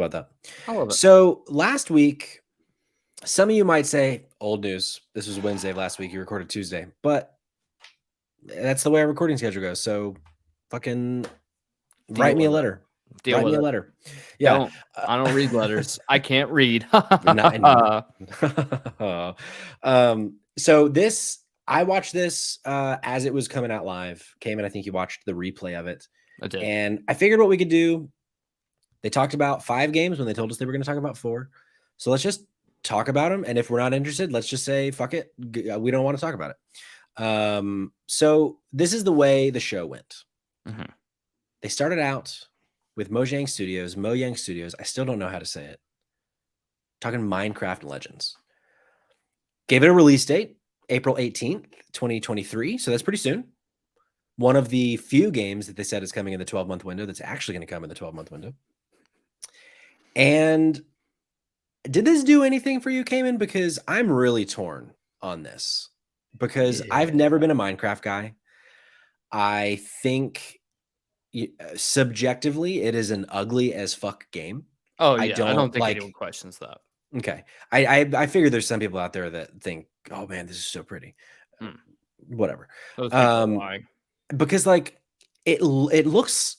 about that. I love it. So last week, some of you might say old news. This was Wednesday of last week. You recorded Tuesday, but that's the way our recording schedule goes. So fucking write me a letter. Deal with it. Letter. Yeah. I don't read letters. I can't read. So this, I watched this as it was coming out live. Cayman, I think you watched the replay of it. I did. And I figured what we could do. They talked about 5 games when they told us they were going to talk about 4. So let's just talk about them. And if we're not interested, let's just say, fuck it. We don't want to talk about it. So this is the way the show went. Mm-hmm. They started out with Mojang Studios, Mojang Studios. I still don't know how to say it. Talking Minecraft Legends. Gave it a release date, April 18th, 2023. So that's pretty soon. One of the few games that they said is coming in the 12-month window that's actually going to come in the 12-month window. And did this do anything for you, Cayman? Because I'm really torn on this. Because I've never been a Minecraft guy. I think subjectively it is an ugly as fuck game. Oh, yeah. I don't think anyone questions that. Okay. I figure there's some people out there that think, oh man, this is so pretty. Whatever. Because like it looks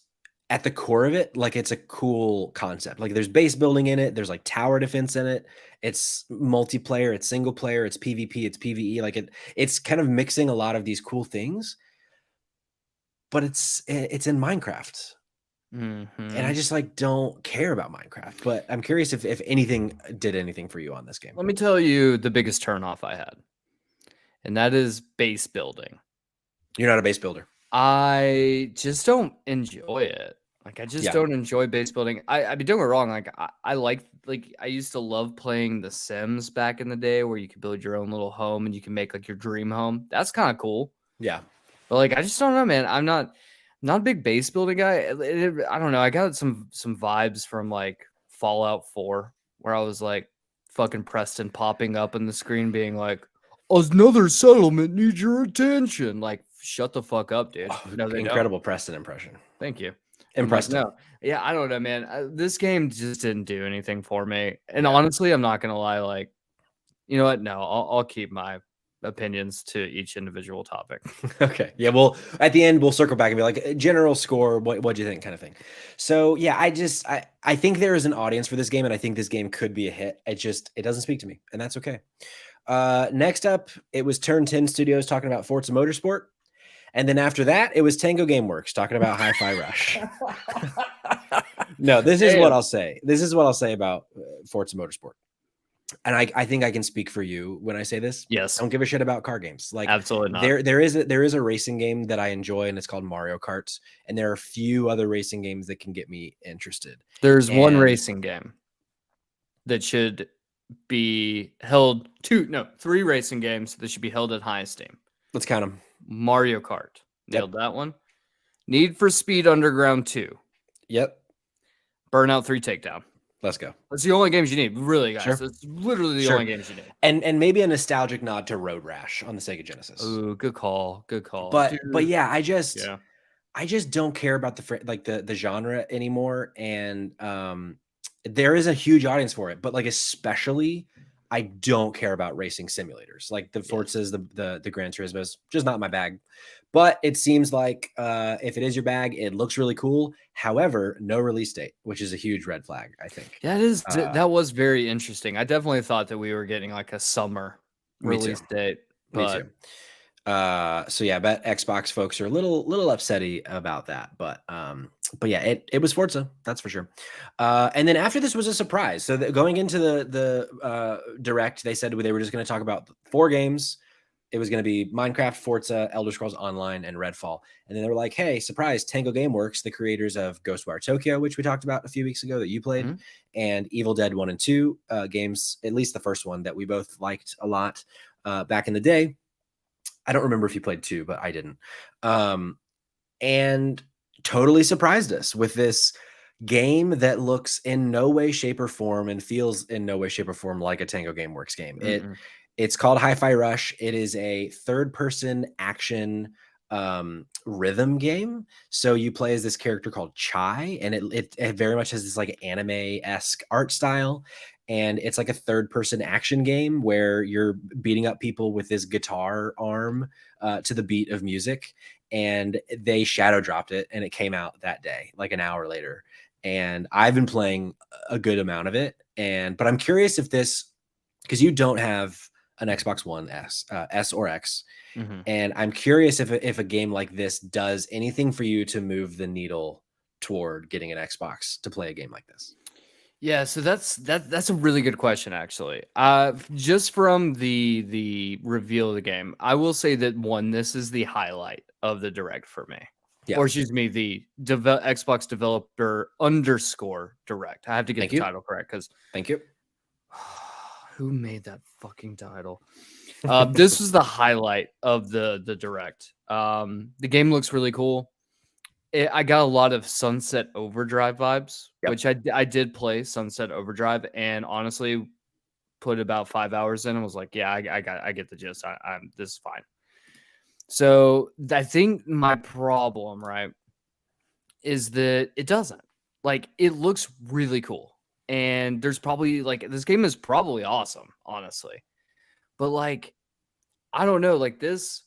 at the core of it like it's a cool concept. Like there's base building in it, there's like tower defense in it, it's multiplayer, it's single player, it's PvP, it's PvE. Like it's kind of mixing a lot of these cool things, but it's in Minecraft. Mm-hmm. And I just like don't care about Minecraft. But I'm curious if anything did anything for you on this game. Let me tell you the biggest turnoff I had, and that is base building. You're not a base builder. I just don't enjoy it. Like I just don't enjoy base building. I mean, don't get me wrong. Like I used to love playing The Sims back in the day, where you could build your own little home and you can make like your dream home. That's kind of cool. Yeah. But like I just don't know, man. I'm not a big base building guy. I don't know. I got some vibes from like Fallout 4, where I was like fucking Preston popping up on the screen, being like, "Another settlement needs your attention." Like, shut the fuck up, dude. Oh, no, incredible Preston impression. Thank you. Impressed. Like, no. Yeah, I don't know, man. This game just didn't do anything for me. And honestly, I'm not gonna lie. Like, you know what? No, I'll keep my opinions to each individual topic. Okay. Yeah. Well, at the end, we'll circle back and be like, general score, what do you think, kind of thing. So yeah, I think there is an audience for this game, and I think this game could be a hit. It doesn't speak to me, and that's okay. Next up, it was Turn 10 Studios talking about Forza Motorsport. And then after that, it was Tango Gameworks talking about Hi-Fi Rush. No, this is what I'll say. This is what I'll say about Forza Motorsport. And I think I can speak for you when I say this. Yes. I don't give a shit about car games. Like absolutely not. There is a racing game that I enjoy, and it's called Mario Kart. And there are a few other racing games that can get me interested. There's one racing game that should be held 3 racing games that should be held at high esteem. Let's count them. Mario Kart. Nailed that one. Need for Speed Underground 2. Yep. Burnout 3 Takedown. Let's go. That's the only games you need, really, guys. Sure. That's literally the only games you need. And maybe a nostalgic nod to Road Rash on the Sega Genesis. Ooh, good call. But yeah, I just don't care about the genre anymore. And there is a huge audience for it, but like especially I don't care about racing simulators like the Forzas, the Gran Turismos, just not my bag. But it seems like if it is your bag, it looks really cool. However, no release date, which is a huge red flag, I think. Yeah, it is. That was very interesting. I definitely thought that we were getting like a summer release date. Me too. So yeah, I bet Xbox folks are a little upsetty about that, but yeah, it was Forza, that's for sure. And then after this was a surprise. So going into the direct, they said they were just going to talk about 4 games. It was going to be Minecraft, Forza, Elder Scrolls Online, and Redfall. And then they were like, hey, surprise, Tango Gameworks, the creators of Ghostwire Tokyo, which we talked about a few weeks ago that you played, and Evil Dead 1 and 2 games, at least the first one that we both liked a lot back in the day. I don't remember if you played 2, but I didn't. And totally surprised us with this game that looks in no way, shape, or form and feels in no way, shape, or form like a Tango Gameworks game. It's called Hi-Fi Rush. It is a third-person action rhythm game. So you play as this character called Chai, and it very much has this like anime-esque art style. And it's like a third-person action game where you're beating up people with this guitar arm to the beat of music. And they shadow dropped it, and it came out that day, like an hour later. And I've been playing a good amount of it. But I'm curious if this, because you don't have an Xbox One S or X, Mhm. and I'm curious if a game like this does anything for you to move the needle toward getting an Xbox to play a game like this. Yeah, so that's a really good question, actually. Just from the reveal of the game, I will say that one, this is the highlight of the direct for me, Yeah. or excuse me, the Xbox developer underscore direct. I have to get Thank the you. title correct because Thank you. who made that fucking title? This was the highlight of the direct. The game looks really cool. I got a lot of Sunset Overdrive vibes, Yep. which I did play Sunset Overdrive, and honestly, put about 5 hours in and was like, yeah, I get the gist. I'm this is fine. So I think my problem, right, is that it doesn't. Like, it looks really cool. And there's probably like this game is probably awesome, honestly. But like, I don't know, like this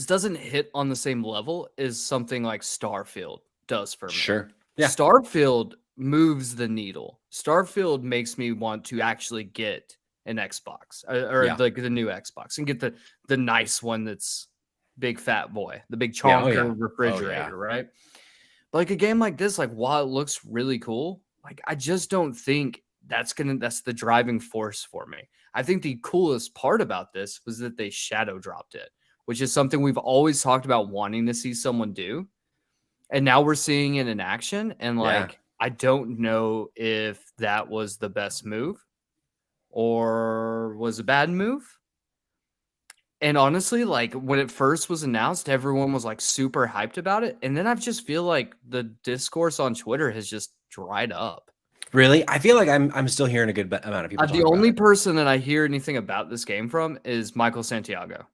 doesn't hit on the same level as something like Starfield does for me. Sure. Yeah. Starfield moves the needle. Starfield makes me want to actually get an Xbox or Yeah. like the new Xbox and get the nice one that's big fat boy, the big Yeah. Oh, chonker yeah. refrigerator, right? But like a game like this, like while it looks really cool, like I just don't think that's the driving force for me. I think the coolest part about this was that they shadow dropped it, which is something we've always talked about wanting to see someone do. And now we're seeing it in action. And Yeah. like, I don't know if that was the best move or was a bad move. And honestly, like when it first was announced, everyone was like super hyped about it. And then I just feel like the discourse on Twitter has just dried up. Really? I feel like I'm still hearing a good amount of people The talk only about person that I hear anything about this game from is Michael Santiago,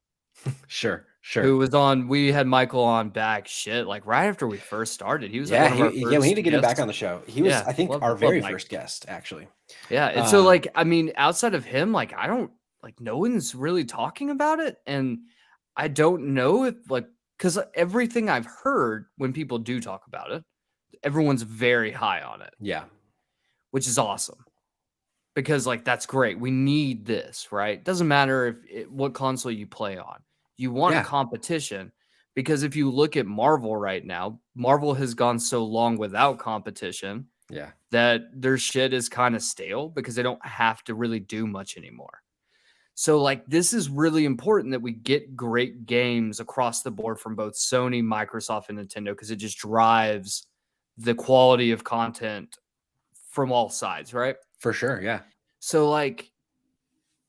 it. Sure. Sure. who was on. We had Michael on back shit like right after we first started. He was like Yeah. one of our Yeah. We need first to get him back guests. on the show. He was, Yeah, I think, our love very Mike. first guest, actually. Yeah, and so like I mean, outside of him, like I don't like no one's really talking about it, and I don't know if like because everything I've heard when people do talk about it, everyone's very high on it, Yeah. which is awesome because like that's great. We need this, right? Doesn't matter what console you play on. You want Yeah. competition because if you look at Marvel right now, Marvel has gone so long without competition Yeah. that their shit is kind of stale because they don't have to really do much anymore. So like this is really important that we get great games across the board from both Sony, Microsoft, and Nintendo because it just drives the quality of content from all sides, right? For sure. Yeah. So like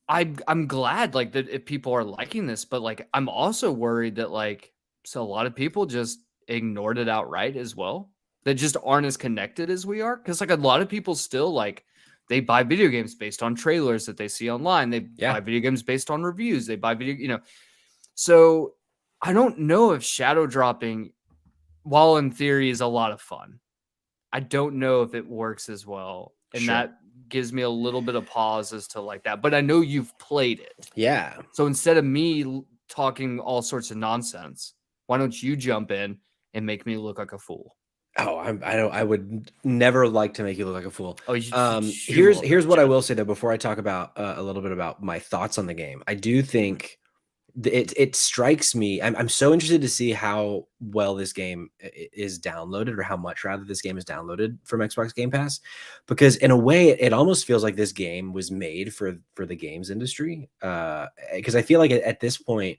I'm glad like that if people are liking this, but like I'm also worried that like so a lot of people just ignored it outright as well. That just aren't as connected as we are. Cause like a lot of people still like they buy video games based on trailers that they see online. They buy video games based on reviews. They buy video. So I don't know if shadow dropping, while in theory is a lot of fun, I don't know if it works as well. And that gives me a little bit of pause as to like that. But I know you've played it. Yeah. So instead of me talking all sorts of nonsense, why don't you jump in and make me look like a fool? Oh, I would never like to make you look like a fool. Oh, Here's what I will say though before I talk about a little bit about my thoughts on the game. I do think it strikes me. I'm so interested to see how well this game is downloaded, or how much rather this game is downloaded from Xbox Game Pass, because in a way it almost feels like this game was made for the games industry. Because I feel like at this point,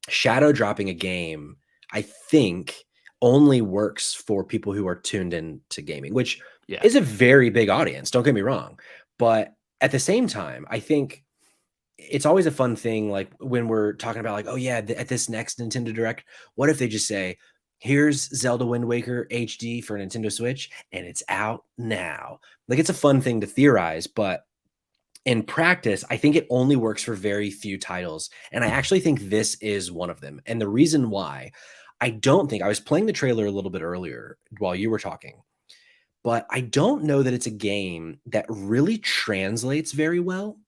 shadow dropping a game, I think, only works for people who are tuned in to gaming, which is a very big audience. Don't get me wrong, but at the same time, I think it's always a fun thing, like when we're talking about like, oh yeah, at this next Nintendo Direct, what if they just say, here's Zelda Wind Waker HD for Nintendo Switch and it's out now. Like, it's a fun thing to theorize, but in practice, I think it only works for very few titles. And I actually think this is one of them. And the reason why, I don't think I was playing the trailer a little bit earlier while you were talking, but I don't know that it's a game that really translates very well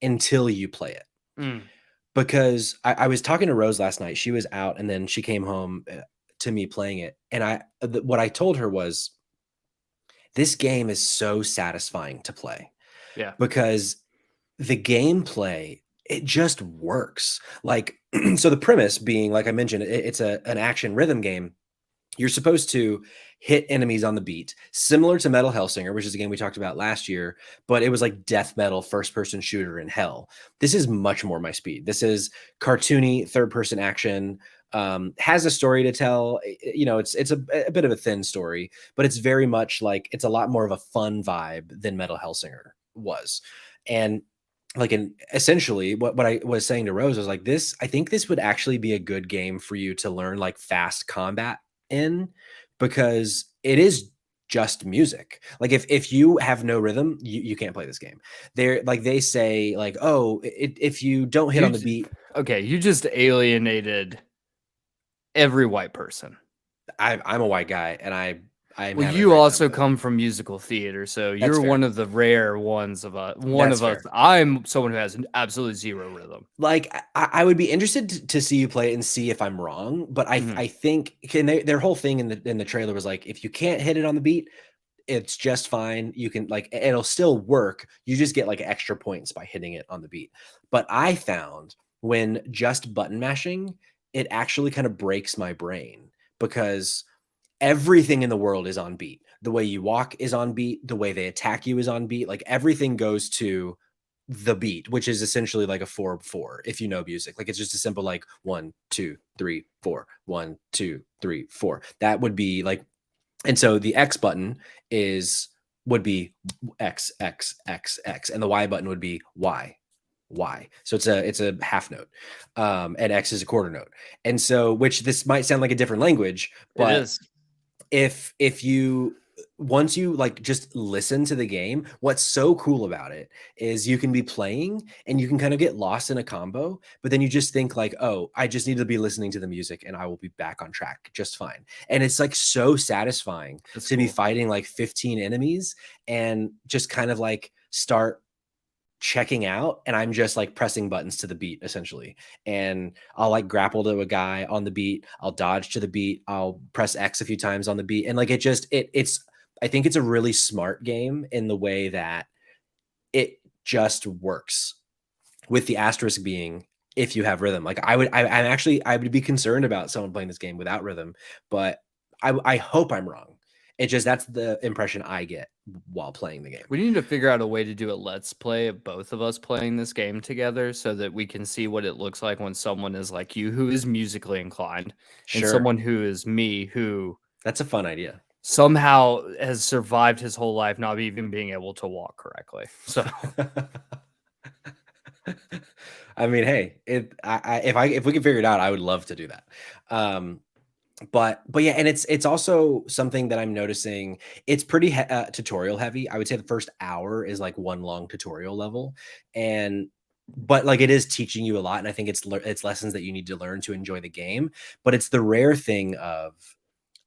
until you play it. Mm. Because I was talking to Rose last night. She was out and then she came home to me playing it. And what I told her was, this game is so satisfying to play Yeah. because the gameplay, it just works. Like, so the premise being, like I mentioned, it's an action rhythm game. You're supposed to hit enemies on the beat, similar to Metal Hellsinger, which is a game we talked about last year, but it was like death metal first-person shooter in hell. This is much more my speed. This is cartoony third-person action, has a story to tell. You know, it's a bit of a thin story, but it's very much like, it's a lot more of a fun vibe than Metal Hellsinger was. And like, essentially what I was saying to Rose was like, this, I think this would actually be a good game for you to learn like fast combat in, because it is just music. Like, if you have no rhythm, you can't play this game. They're like, they say like, oh, if you don't hit on the beat. Okay, you just alienated every white person. I'm a white guy, and I'm Well, having a you great time also with it. come from musical theater, so That's you're fair. one of the rare ones of us. That's fair. I'm someone who has absolutely zero rhythm. Like, I would be interested to see you play it and see if I'm wrong, but I think their whole thing in the trailer was like, if you can't hit it on the beat, it's just fine. You can, like, it'll still work. You just get like extra points by hitting it on the beat. But I found when just button mashing, it actually kind of breaks my brain, because everything in the world is on beat. The way you walk is on beat. The way they attack you is on beat. Like, everything goes to the beat, which is essentially like a 4/4 if you know music. Like, it's just a simple like 1 2 3 4 1 2 3 4. That would be like, and so the X button would be X X X X, and the Y button would be Y Y. So it's a half note, and X is a quarter note. And so, which, this might sound like a different language, It but is. if you, once you like just listen to the game, what's so cool about it is you can be playing and you can kind of get lost in a combo, but then you just think like, oh, I just need to be listening to the music and I will be back on track just fine. And it's like so satisfying That's to be cool. fighting like 15 enemies and just kind of like start checking out, and I'm just like pressing buttons to the beat essentially. And I'll like grapple to a guy on the beat, I'll dodge to the beat, I'll press X a few times on the beat. And like, it's I think it's a really smart game in the way that it just works, with the asterisk being, if you have rhythm. Like, I would be concerned about someone playing this game without rhythm, but I hope I'm wrong. It just, that's the impression I get while playing the game. We need to figure out a way to do a let's play of both of us playing this game together so that we can see what it looks like when someone is like you, who is musically inclined, and Sure. someone who is me, who That's a fun idea. somehow has survived his whole life not even being able to walk correctly. So I mean, hey, if we can figure it out, I would love to do that. But yeah, and it's also something that I'm noticing. It's pretty tutorial heavy. I would say the first hour is like one long tutorial level, and but like, it is teaching you a lot, and I think it's lessons that you need to learn to enjoy the game. But it's the rare thing of,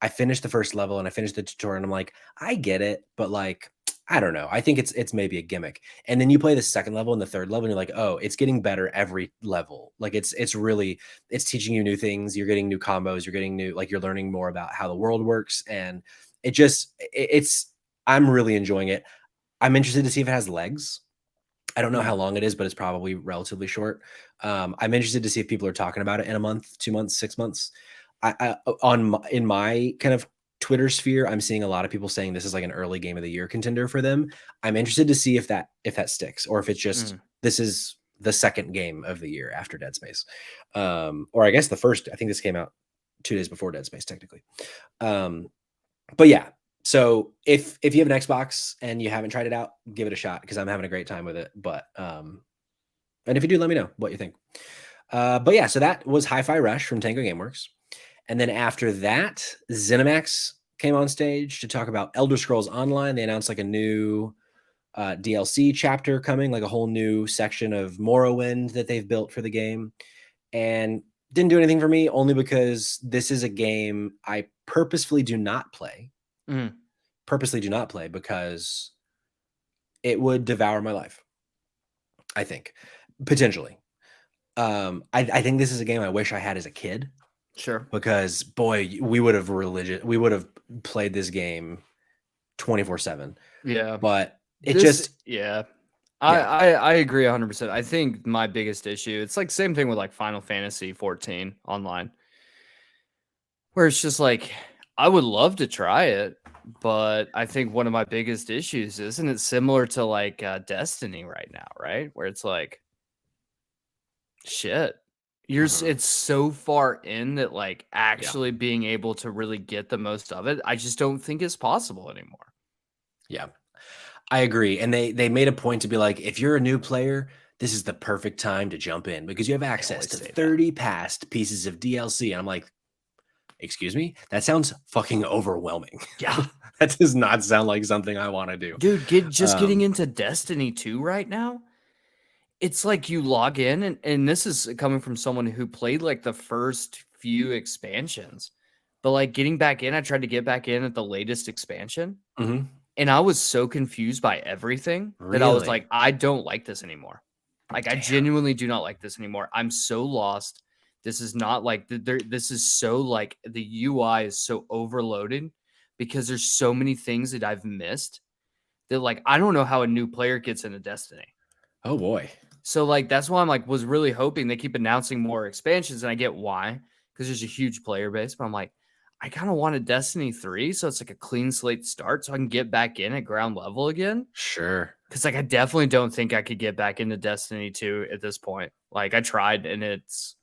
I finished the first level and I finished the tutorial and I'm like, I get it, but like, I don't know. I think it's maybe a gimmick. And then you play the second level and the third level and you're like, oh, it's getting better every level. Like, it's really, it's teaching you new things. You're getting new combos. You're getting new, like, you're learning more about how the world works. And I'm really enjoying it. I'm interested to see if it has legs. I don't know how long it is, but it's probably relatively short. I'm interested to see if people are talking about it in a month, 2 months, 6 months. In my kind of Twitter sphere, I'm seeing a lot of people saying this is like an early game of the year contender for them. I'm interested to see if that sticks, or if it's just this is the second game of the year after Dead Space, or I guess the first. I think this came out 2 days before Dead Space technically. But yeah, so if you have an Xbox and you haven't tried it out, give it a shot, because I'm having a great time with it. But and if you do, let me know what you think. But yeah, so that was Hi-Fi Rush from Tango Gameworks. And then after that, ZeniMax came on stage to talk about Elder Scrolls Online. They announced like a new DLC chapter coming, like a whole new section of Morrowind that they've built for the game. And didn't do anything for me, only because this is a game I purposefully do not play. Mhm. Purposely do not play because it would devour my life. I think potentially. I think this is a game I wish I had as a kid, Sure. because boy, we would have played this game 24/7. Yeah. But it This just yeah. yeah. I agree 100%. I think my biggest issue, it's like same thing with like Final Fantasy 14 online, where it's just like I would love to try it, but I think one of my biggest issues, isn't it similar to like Destiny right now, right? Where it's like shit. Mhm. It's so far in that like Yeah. actually being able to really get the most of it, I just don't think is possible anymore. Yeah. I agree. And they made a point to be like, if you're a new player, this is the perfect time to jump in because you have They access always to say that. 30 past pieces of DLC. And I'm like, excuse me? That sounds fucking overwhelming. Yeah. That does not sound like something I want to do. Dude, getting Um, into Destiny 2 right now. It's like you log in and this is coming from someone who played like the first few expansions. But like getting back in, I tried to get back in at the latest expansion mhm. and I was so confused by everything that I was Really? like, I don't like this anymore. Like I Damn. genuinely do not like this anymore. I'm so lost. This is not like this is so like the UI is so overloaded because there's so many things that I've missed that like I don't know how a new player gets into Destiny. Oh boy. So like that's why I'm like was really hoping they keep announcing more expansions, and I get why because there's a huge player base. But I'm like, I kind of want a Destiny 3, so it's like a clean slate start, so I can get back in at ground level again. Sure. Because like I definitely don't think I could get back into Destiny 2 at this point. Like I tried, and it's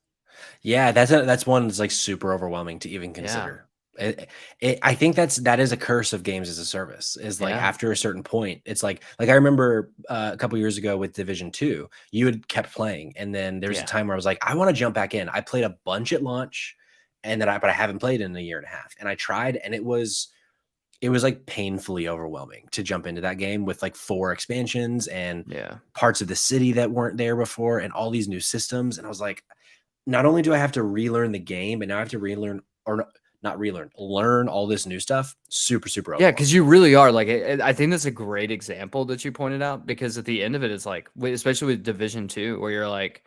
Yeah, that's one that's like super overwhelming to even yeah, consider. I think that is a curse of games as a service. Is like yeah, after a certain point, it's like I remember a couple years ago with Division 2, you had kept playing, and then there's a yeah, time where I was like, I want to jump back in. I played a bunch at launch, and then but I haven't played in a year and a half, and I tried, and it was like painfully overwhelming to jump into that game with like 4 expansions and yeah. parts of the city that weren't there before, and all these new systems, and I was like, not only do I have to relearn the game, but now I have to relearn or not relearn, learn all this new stuff. Super, super Yeah, because overwhelming. you really are like I think that's a great example that you pointed out because at the end of it, it's like especially with Division 2, where you're like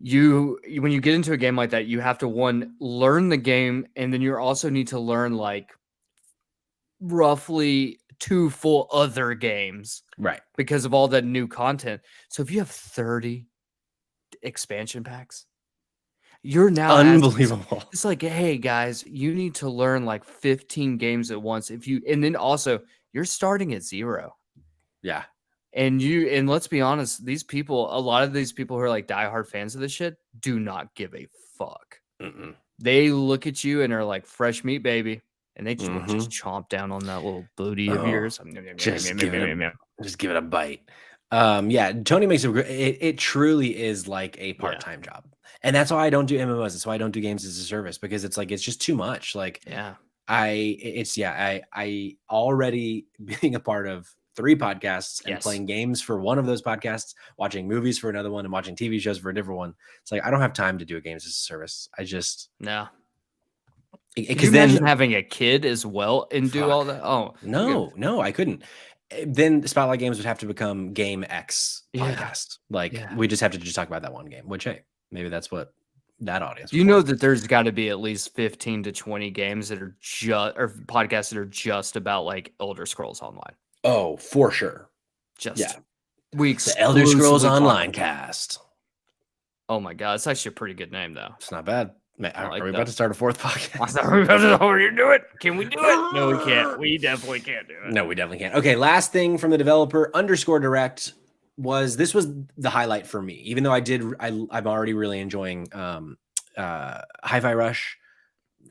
when you get into a game like that, you have to one learn the game, and then you also need to learn like roughly 2 full other games Right. because of all that new content. So if you have 30 expansion packs, you're now asking Unbelievable. it's like, hey guys, you need to learn like 15 games at once. If you and then also you're starting at 0. Yeah. And let's be honest, a lot of these people who are like diehard fans of this shit do not give a fuck. Mm-mm. They look at you and are like fresh meat, baby, and they just want to just Mhm. chomp down on that little booty of Oh, yours. just give it a just give it a bite. Yeah, Tony makes it truly is like a Yeah, part-time job. And that's why I don't do MMOs. That's why I don't do games as a service, because it's like it's just too much. Like yeah, I already being a part of 3 podcasts and yes, playing games for one of those podcasts, watching movies for another one, and watching TV shows for a different one. It's like I don't have time to do a games as a service. I just no. Could you because imagine then having a kid as well and do all fuck. that? Oh, No, no, I couldn't. Then Spotlight Games would have to become Game X yeah, podcast. Like yeah. we just have to just talk about that one game, which hey, maybe that's what that audience would You know want. that there's got to be at least 15 to 20 games that are just or podcasts that are just about like Elder Scrolls Online. Oh, for sure. Yeah. Just we The Elder Scrolls exclusively talk Online about that. cast. Oh my god, it's actually a pretty good name though. It's not bad. I Are like we about that. to start a 4th I podcast? thought we were going to do it. Can we do it? No, we can't. We definitely can't do it. No, we definitely can't. Okay, last thing from the developer underscore direct this was the highlight for me. Even though I'm already really enjoying Hi-Fi Rush.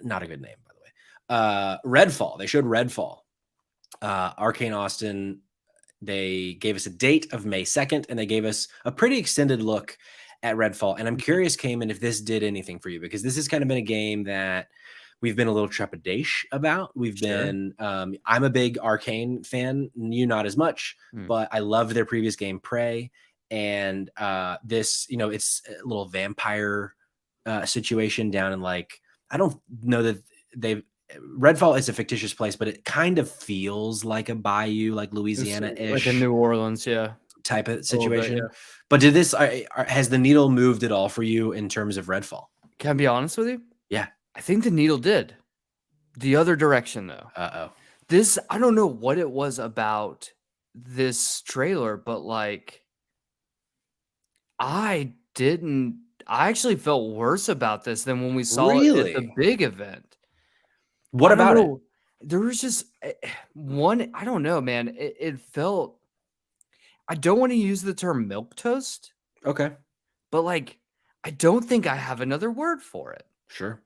Not a good name, by the way. Redfall. They showed Redfall. Arcane Austin. They gave us a date of May 2nd, and they gave us a pretty extended look at Redfall. And I'm curious, Cayman, if this did anything for you, because this has kind of been a game that we've been a little trepidatious about. We've Sure. been, I'm a big Arcane fan, you not as much, Hmm. but I loved their previous game, Prey. And this, it's a little vampire situation down in like, I don't know that they've, Redfall is a fictitious place, but it kind of feels like a bayou, like It's Louisiana like in ish New Orleans, yeah, type of a little bit, situation. yeah. But did this, has the needle moved at all for you in terms of Redfall? Can I be honest with you? Yeah. I think the needle did. The other direction, though. Uh oh. This, I don't know what it was about this trailer, but like, I didn't. I actually felt worse about this than when we saw it at the Really? big event. What I don't about it? know. There was just one. I don't know, man. It felt. I don't want to use the term milk toast, Okay. but like, I don't think I have another word for it. Sure.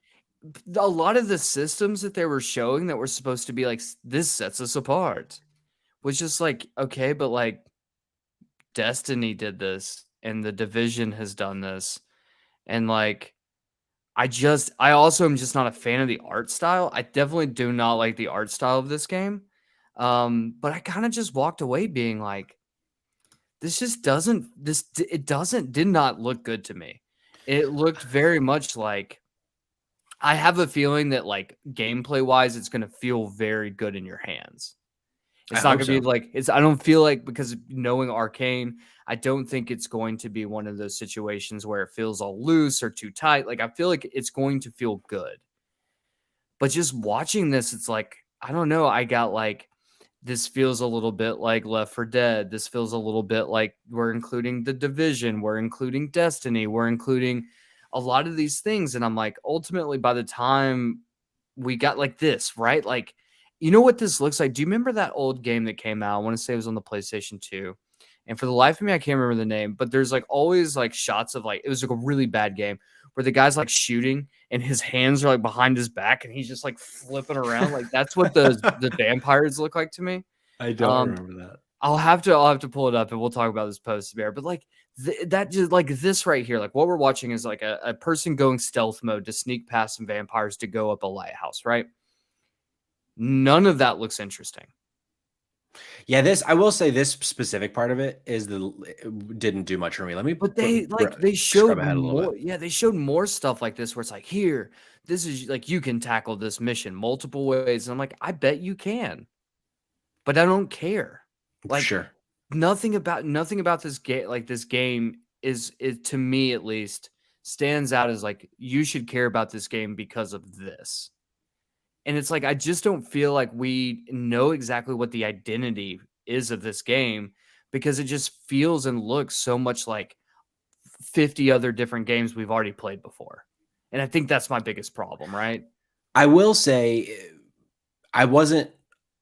A lot of the systems that they were showing that were supposed to be like, this sets us apart was just like, okay, but like Destiny did this and the Division has done this. And like, I also am just not a fan of the art style. I definitely do not like the art style of this game. But I kind of just walked away being like, this just doesn't, did not look good to me. It looked very much like, I have a feeling that like gameplay wise, it's going to feel very good in your hands. I It's not hope gonna be so. like I don't feel like because knowing Arcane, I don't think it's going to be one of those situations where it feels all loose or too tight. Like I feel like it's going to feel good. But just watching this, it's like, I don't know. I got like this feels a little bit like Left 4 Dead. This feels a little bit like we're including the Division, we're including Destiny, we're including a lot of these things. And I'm like, ultimately, by the time we got like this, right? Like, you know what this looks like? Do you remember that old game that came out? I want to say it was on the PlayStation 2. And for the life of me, I can't remember the name, but there's like always like shots of like, it was like a really bad game where the guy's like shooting and his hands are like behind his back and he's just like flipping around. Like that's what the vampires look like to me. I don't Um, remember that. I'll have to pull it up and we'll talk about this post bear. But like that just like this right here, like what we're watching is like a person going stealth mode to sneak past some vampires to go up a lighthouse, right? None of that looks interesting. Yeah, I will say this specific part of it didn't do much for me. Let me But they like they scrub showed ahead a little bit. more. Yeah, they showed more stuff like this where it's like, here, this is like you can tackle this mission multiple ways. And I'm like, I bet you can, but I don't care. Like Sure. nothing about this game is to me at least stands out as like you should care about this game because of this. And it's like I just don't feel like we know exactly what the identity is of this game because it just feels and looks so much like 50 other different games we've already played before. And I think that's my biggest problem, right? I will say I wasn't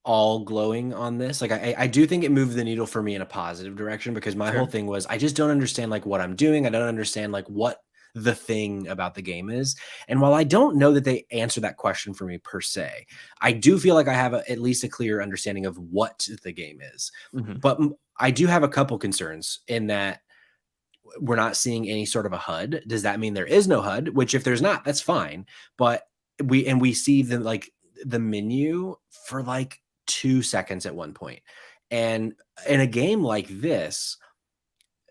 all glowing on this. Like I do think it moved the needle for me in a positive direction because my whole Sure. thing was I just don't understand like what I'm doing. I don't understand like what the thing about the game is. And while I don't know that they answer that question for me per se, I do feel like I have at least a clear understanding of what the game is. Mhm. But I do have a couple concerns in that we're not seeing any sort of a HUD. Does that mean there is no HUD? Which if there's not, that's fine. But we see the menu for like 2 seconds at one point. And in a game like this,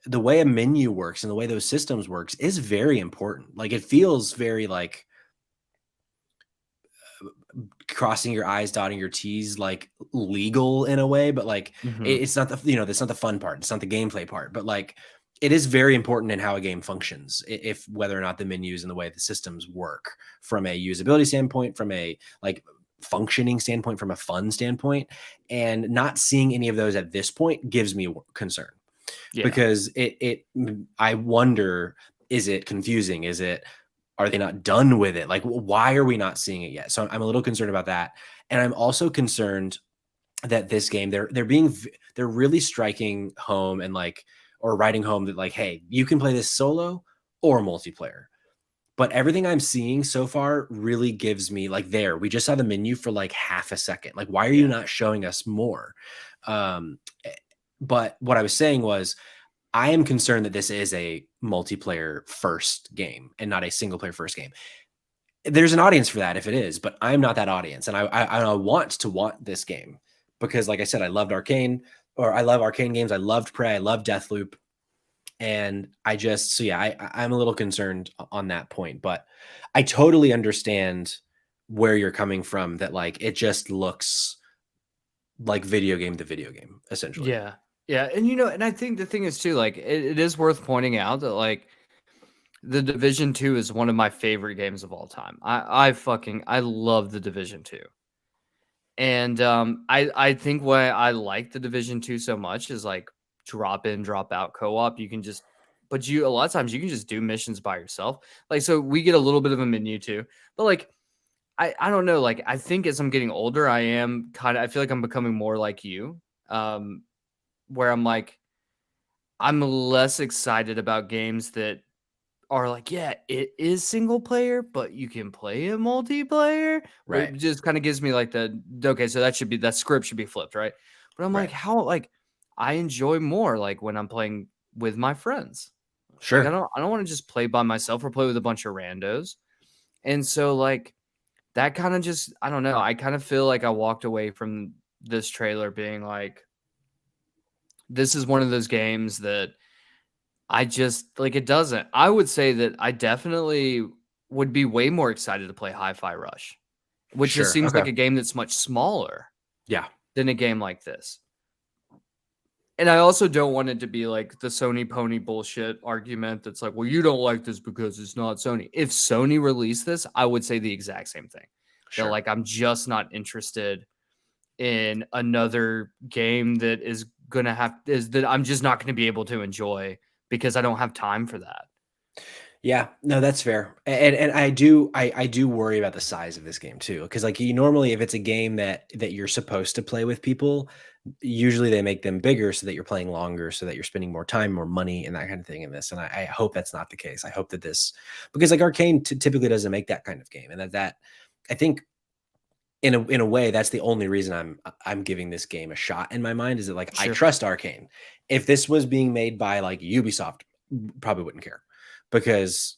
the way a menu works and the way those systems works is very important. Like it feels very like crossing your I's, dotting your T's, like legal in a way, but like Mhm. it's not that's not the fun part. It's not the gameplay part, but like it is very important in how a game functions. If whether or not the menus and the way the systems work from a usability standpoint, from a like functioning standpoint, from a fun standpoint, and not seeing any of those at this point gives me concern Yeah. because I wonder, is it confusing? Are they not done with it? Like, why are we not seeing it yet? So I'm a little concerned about that. And I'm also concerned that this game, they're really striking home and like, or writing home that like, hey, you can play this solo or multiplayer. But everything I'm seeing so far really gives me like we just saw the menu for like half a second. Like, why are you Yeah. not showing us more? Um, but what I was saying was I am concerned that this is a multiplayer first game and not a single player first game. there's an audience for that if it is, but I'm not that audience, and I want to want this game because, like I said, I loved Arcane, or I love Arcane games. I loved Prey. I loved Deathloop, and I just so yeah, I'm a little concerned on that point, but I totally understand where you're coming from. That like it just looks like video game to video game essentially. Yeah. Yeah. And, you know, and I think the thing is, too, like, it is worth pointing out that, like, The Division 2 is one of my favorite games of all time. I love The Division 2. And I think why I like The Division 2 so much is like drop in, drop out co-op. You can just but you a lot of times you can just do missions by yourself. Like so we get a little bit of a menu too. But like I don't know, like I think as I'm getting older, I feel like I'm becoming more like you. Where I'm like I'm less excited about games that are like, yeah, it is single player, but you can play it multiplayer. Where Right. it just kind of gives me like the okay, so that script should be flipped, right? But I'm like, Right. how like I enjoy more like when I'm playing with my friends. Like Sure. I don't want to just play by myself or play with a bunch of randos. And so like that kind of just I don't know. I kind of feel like I walked away from this trailer being like, this is one of those games that I just like it doesn't. I would say that I definitely would be way more excited to play Hi-Fi Rush, which just Sure. seems Okay. like a game that's much smaller Yeah. than a game like this. And I also don't want it to be like the Sony pony bullshit argument that's like, well, you don't like this because it's not Sony. If Sony released this, I would say the exact same thing. That Sure. like I'm just not interested in another game that is that I'm just not going to be able to enjoy because I don't have time for that. Yeah, no, that's fair. And I do worry about the size of this game too, because like you normally if it's a game that you're supposed to play with people, usually they make them bigger so that you're playing longer, so that you're spending more time, more money, and that kind of thing in this. And I hope that's not the case. I hope that this because like Arcane typically doesn't make that kind of game, and that I think in a way that's the only reason I'm giving this game a shot in my mind is that like I Sure. trust Arcane. If this was being made by like Ubisoft, probably wouldn't care because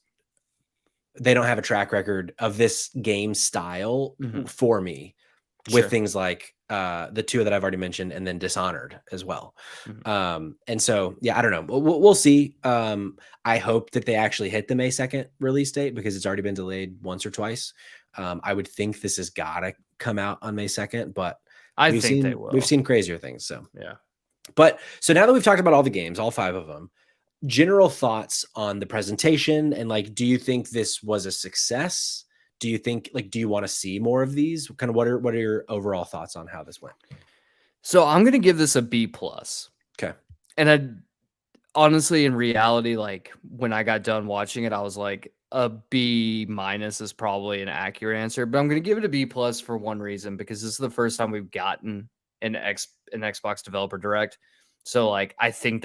they don't have a track record of this game style Mhm. for me with Sure. things like the two that I've already mentioned and then Dishonored as well. Mhm. And so, yeah, I don't know. We'll see. I hope that they actually hit the May 2nd release date because it's already been delayed once or twice. I would think this has got to come out on May 2nd, but I we've think they seen we've will. seen crazier things. So, Yeah. but so now that we've talked about all the games, all 5 of them, general thoughts on the presentation and like do you think this was a success? Do you think like do you want to see more of these? Kind of what are your overall thoughts on how this went? So I'm gonna give this a B plus. Okay. And I honestly, in reality, like when I got done watching it, I was like, a B minus is probably an accurate answer. But I'm gonna give it a B plus for one reason because this is the first time we've gotten an Xbox Developer Direct. So like I think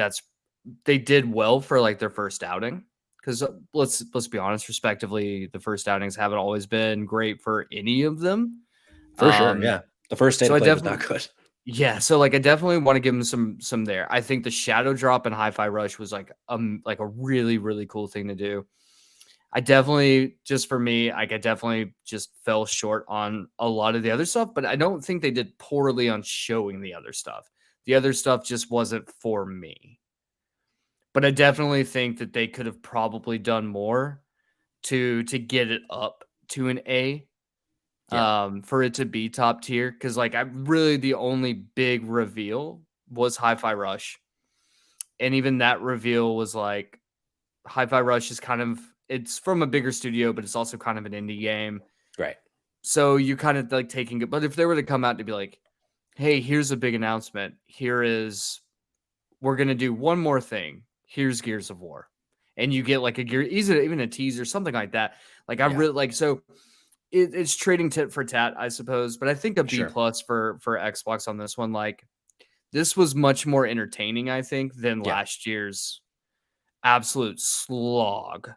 they did well for like their first outing. Because let's be honest, respectively, the first outings haven't always been great for any of them. For sure. Um, Yeah. The first state so of I play was not definitely good. yeah, so, like, I definitely wanna give him some there. I think the Shadow Drop and Hi-Fi Rush was, like, a really, really cool thing to do. I definitely just for me, like, I definitely just fell short on a lot of the other stuff, but I don't think they did poorly on showing the other stuff. The other stuff just wasn't for me. But I definitely think that they could have probably done more to get it up to an A. Yeah. For it to be top tier, because like I really the only big reveal was Hi-Fi Rush. And even that reveal was like Hi-Fi Rush is kind of it's from a bigger studio, but it's also kind of an indie game. Right. So you kind of like taking it. But if they were to come out to be like, hey, here's a big announcement. We're gonna do one more thing. Here's Gears of War. And you get like a gear, even a teaser, something like that. Like I Yeah. really like so it's trading tit for tat, I suppose. But I think a B Sure. plus for Xbox on this one. Like this was much more entertaining, I think, than Yeah. last year's absolute slog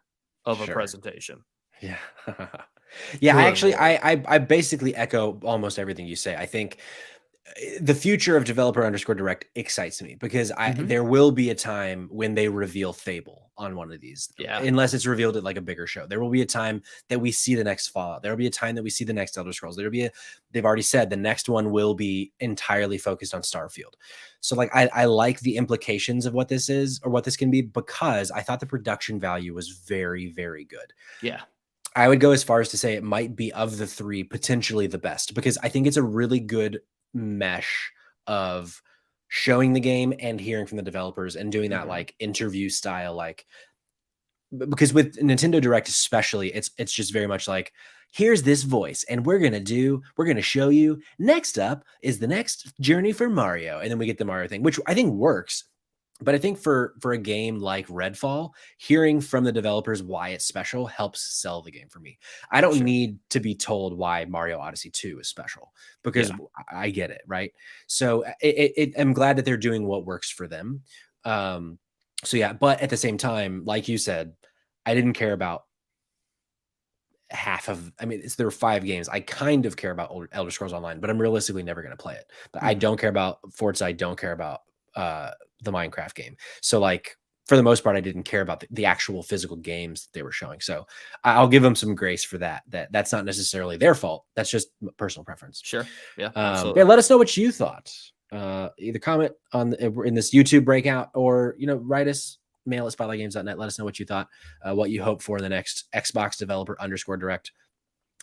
of a Sure. presentation. Yeah. Yeah, I Good actually lord. I basically echo almost everything you say. I think the future of developer underscore direct excites me because Mhm. there will be a time when they reveal Fable on one of these, Yeah. unless it's revealed at like a bigger show. There will be a time that we see the next Fallout. There will be a time that we see the next Elder Scrolls. They've already said the next one will be entirely focused on Starfield. So like I like the implications of what this is or what this can be, because I thought the production value was very, very good. Yeah. I would go as far as to say it might be, of the three, potentially the best, because I think it's a really good mesh of showing the game and hearing from the developers and doing that like interview style, like, because with Nintendo Direct especially, it's just very much like, here's this voice and we're going to show you, next up is the next journey for Mario. And then we get the Mario thing, which I think works. But I think for a game like Redfall, hearing from the developers why it's special helps sell the game for me. I don't need to be told why Mario Odyssey 2 is special, because I get it, right? So I'm glad that they're doing what works for them. So yeah, but at the same time, like you said, I didn't care about half of, I mean, there were 5 games. I kind of care about Elder Scrolls Online, but I'm realistically never going to play it. But I don't care about Forza. I don't care about the Minecraft game. So like, for the most part, I didn't care about the actual physical games that they were showing. So I'll give them some grace for that. That's not necessarily their fault. That's just personal preference. Sure. Yeah. Yeah. Let us know what you thought. Either comment in this YouTube breakout, or, write us, mail at spotlightgames.net. Let us know what you thought, what you hope for in the next Xbox Developer _ Direct.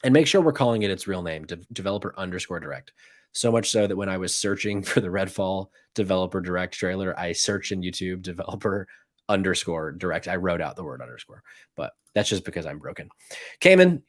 And make sure we're calling it its real name, Developer _ Direct. So much so that when I was searching for the Redfall Developer Direct trailer, I searched in YouTube Developer _ Direct. I wrote out the word underscore, but that's just because I'm broken. Cayman,